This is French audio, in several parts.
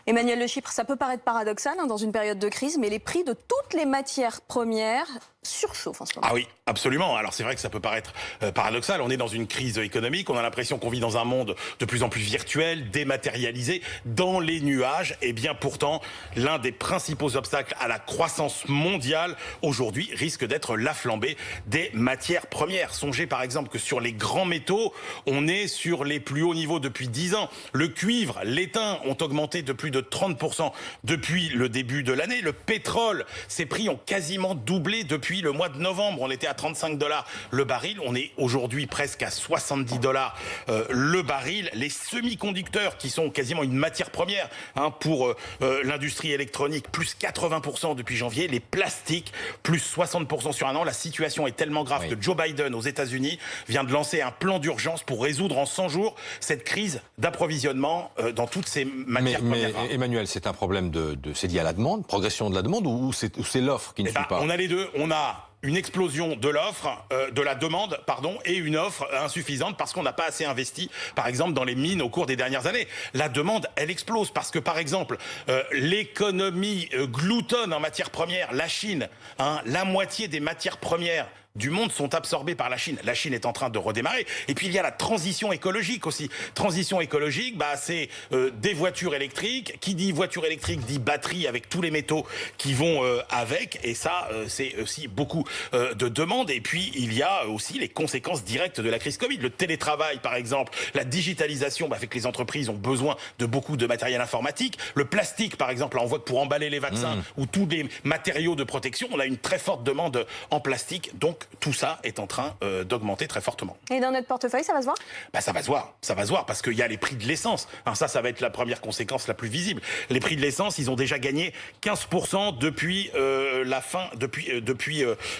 Emmanuel Le Chypre, ça peut paraître paradoxal dans une période de crise, mais les prix de toutes les matières premières surchauffent en ce moment. Ah oui, absolument. Alors c'est vrai que ça peut paraître paradoxal. On est dans une crise économique. On a l'impression qu'on vit dans un monde de plus en plus virtuel, dématérialisé, dans les nuages. Et bien pourtant, l'un des principaux obstacles à la croissance mondiale aujourd'hui risque d'être la flambée des matières premières. Songez par exemple que sur les grands métaux, on est sur les plus hauts niveaux depuis 10 ans. Le cuivre, l'étain ont augmenté de plus de 30% depuis le début de l'année. Le pétrole, ses prix ont quasiment doublé depuis le mois de novembre. On était à 35 $ le baril. On est aujourd'hui presque à 70 $ le baril. Les semi-conducteurs, qui sont quasiment une matière première pour l'industrie électronique, plus 80% depuis janvier. Les plastiques, plus 60% sur un an. La situation est tellement grave que Joe Biden, aux États-Unis, vient de lancer un plan d'urgence pour résoudre en 100 jours cette crise d'approvisionnement dans toutes ces matières premières. Mais Emmanuel, c'est un problème c'est lié à la demande, progression de la demande, ou c'est l'offre qui ne suit pas? On a les deux. On a une explosion de l'offre, de la demande, pardon, et une offre insuffisante parce qu'on n'a pas assez investi, par exemple, dans les mines au cours des dernières années. La demande, elle explose parce que, par exemple, l'économie gloutonne en matières premières, la Chine, la moitié des matières premières du monde sont absorbés par la Chine. La Chine est en train de redémarrer. Et puis il y a la transition écologique aussi. Transition écologique, c'est des voitures électriques. Qui dit voiture électrique dit batterie avec tous les métaux qui vont avec. Et ça, c'est aussi beaucoup de demandes. Et puis il y a aussi les conséquences directes de la crise Covid. Le télétravail, par exemple, la digitalisation, fait que les entreprises ont besoin de beaucoup de matériel informatique. Le plastique, par exemple, là, on voit que pour emballer les vaccins ou tous les matériaux de protection, on a une très forte demande en plastique. Donc tout ça est en train d'augmenter très fortement. Et dans notre portefeuille, ça va se voir? Ça va se voir parce qu'il y a les prix de l'essence. Ça va être la première conséquence la plus visible. Les prix de l'essence, ils ont déjà gagné 15% depuis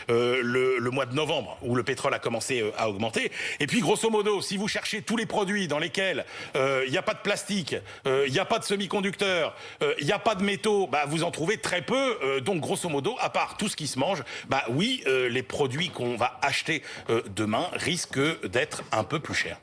le mois de novembre, où le pétrole a commencé à augmenter. Et puis, grosso modo, si vous cherchez tous les produits dans lesquels il n'y a pas de plastique, il n'y a pas de semi-conducteurs, il n'y a pas de métaux, vous en trouvez très peu. Donc, grosso modo, à part tout ce qui se mange, oui, les produits qu'on va acheter demain risquent d'être un peu plus chers.